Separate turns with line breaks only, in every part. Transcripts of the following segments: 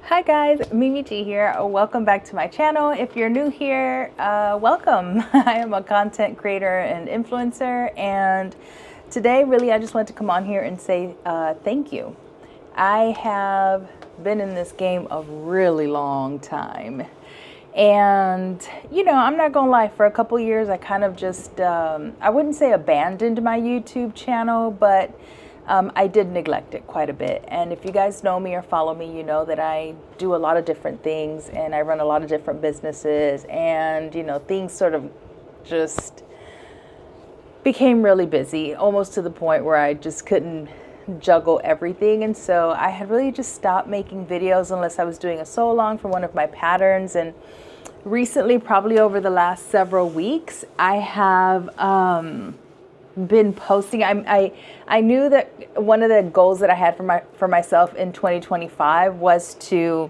Hi guys, Mimi G here. Welcome back to my channel. If you're new here, welcome. I am a content creator and influencer, and today really I just wanted to come on here and say thank you. I have been in this game a really long time, and I'm not gonna lie, for a couple years I kind of just I wouldn't say abandoned my YouTube channel, but I did neglect it quite a bit. And if you guys know me or follow me, you know that I do a lot of different things and I run a lot of different businesses, and things sort of just became really busy, almost to the point where I just couldn't juggle everything. And so I had really just stopped making videos unless I was doing a sew along for one of my patterns. And recently, probably over the last several weeks, I have been posting. I knew that one of the goals that I had for myself in 2025 was to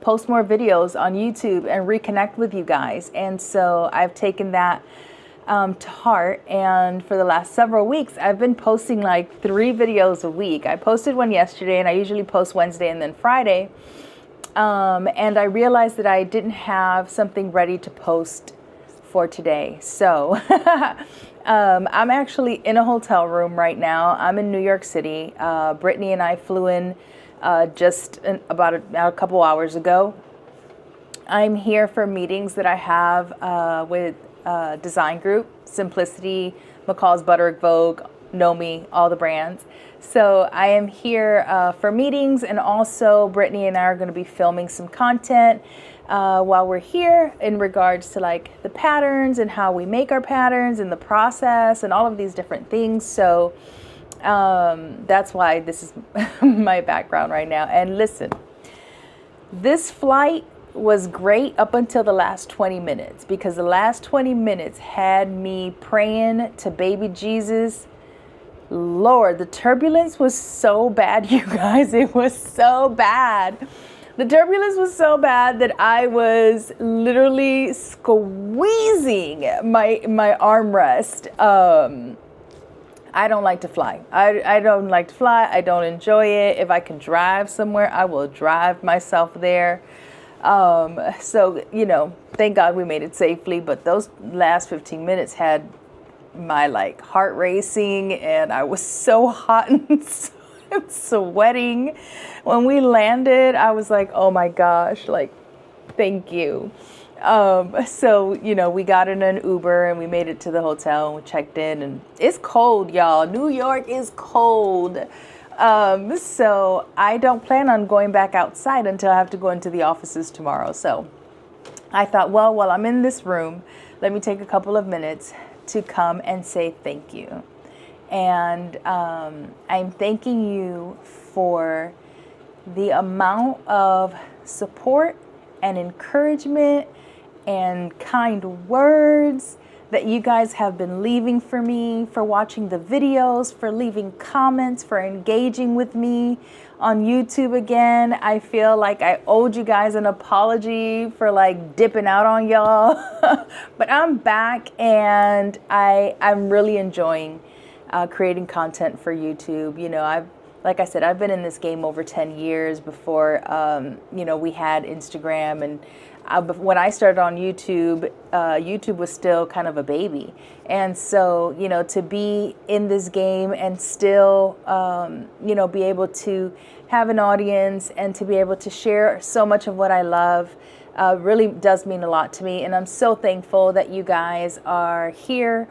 post more videos on YouTube and reconnect with you guys. And so I've taken that to heart, and for the last several weeks I've been posting like 3 videos a week. I posted one yesterday, and I usually post Wednesday and then Friday, and I realized that I didn't have something ready to post for today. So I'm actually in a hotel room right now. I'm in New York City. Brittany and I flew in about a couple hours ago. I'm here for meetings that I have with design group, Simplicity, McCall's Butterick Vogue, Nomi, all the brands. So I am here for meetings, and also Brittany and I are going to be filming some content while we're here in regards to like the patterns and how we make our patterns and the process and all of these different things. So that's why this is my background right now. And listen, this flight was great up until the last 20 minutes, because the last 20 minutes had me praying to baby Jesus. Lord, the turbulence was so bad, you guys. It was so bad. The turbulence was so bad that I was literally squeezing my armrest. I don't like to fly. I don't like to fly. I don't enjoy it. If I can drive somewhere, I will drive myself there. So, thank God we made it safely. But those last 15 minutes had my like heart racing, and I was so hot and sweating. When we landed, I was like, oh my gosh, like, thank you. So, we got in an Uber and we made it to the hotel, and we checked in, and it's cold, y'all. New York is cold. So I don't plan on going back outside until I have to go into the offices tomorrow. So I thought, well, while I'm in this room, let me take a couple of minutes to come and say thank you. And I'm thanking you for the amount of support and encouragement and kind words that you guys have been leaving for me, for watching the videos, for leaving comments, for engaging with me on YouTube again. I feel like I owed you guys an apology for like dipping out on y'all. But I'm back, and I'm really enjoying creating content for YouTube. Like I said, I've been in this game over 10 years. Before, we had Instagram, and when I started on YouTube, YouTube was still kind of a baby. And so, to be in this game and still, be able to have an audience and to be able to share so much of what I love really does mean a lot to me. And I'm so thankful that you guys are here,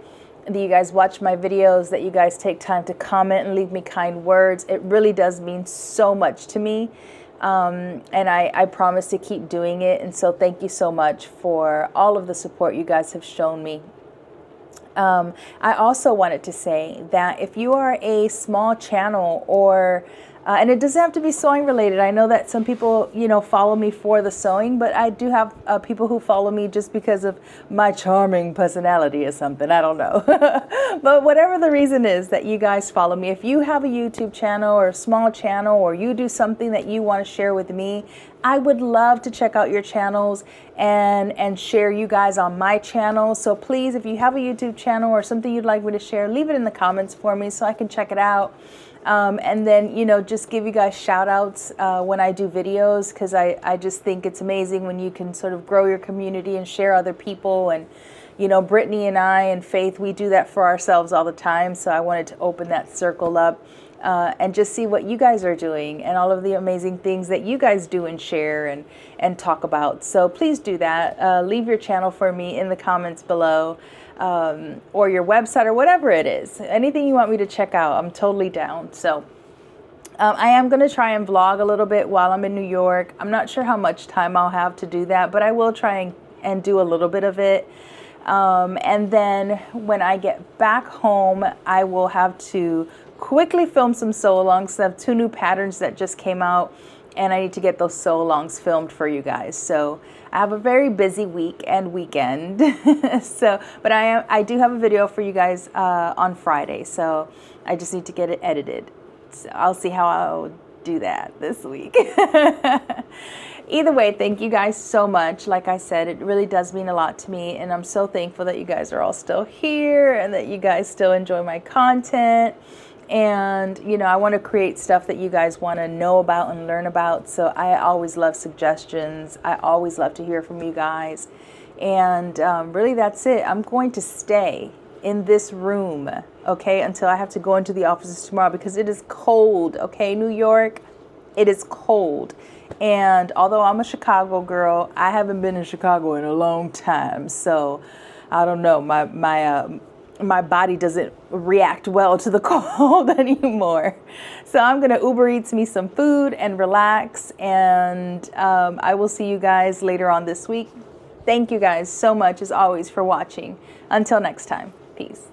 that you guys watch my videos, that you guys take time to comment and leave me kind words. It really does mean so much to me. And I promise to keep doing it. And so thank you so much for all of the support you guys have shown me. I also wanted to say that if you are a small channel, or and it doesn't have to be sewing related. I know that some people, follow me for the sewing, but I do have people who follow me just because of my charming personality or something. I don't know. But whatever the reason is that you guys follow me, if you have a YouTube channel or a small channel, or you do something that you want to share with me, I would love to check out your channels and share you guys on my channel. So please, if you have a YouTube channel or something you'd like me to share, leave it in the comments for me so I can check it out. And then, you know, just give you guys shout outs when I do videos, because I just think it's amazing when you can sort of grow your community and share other people. And, you know, Brittany and I and Faith, we do that for ourselves all the time. So I wanted to open that circle up and just see what you guys are doing and all of the amazing things that you guys do and share and talk about. So please do that. Leave your channel for me in the comments below. Or your website or whatever it is. Anything you want me to check out, I'm totally down. So I am going to try and vlog a little bit while I'm in New York. I'm not sure how much time I'll have to do that, but I will try and do a little bit of it. And then when I get back home, I will have to quickly film some sew-alongs. I have 2 new patterns that just came out, and I need to get those sew-alongs filmed for you guys. So I have a very busy week and weekend. But I do have a video for you guys on Friday. So I just need to get it edited. So I'll see how I'll do that this week. Either way, thank you guys so much. Like I said, it really does mean a lot to me, and I'm so thankful that you guys are all still here and that you guys still enjoy my content. And, you know, I want to create stuff that you guys want to know about and learn about. So I always love suggestions. I always love to hear from you guys. And really, that's it. I'm going to stay in this room, okay, until I have to go into the offices tomorrow, because it is cold, okay, New York, it is cold. And although I'm a Chicago girl, I haven't been in Chicago in a long time. So I don't know, my body doesn't react well to the cold anymore. So I'm going to Uber Eats me some food and relax. And I will see you guys later on this week. Thank you guys so much, as always, for watching. Until next time, peace.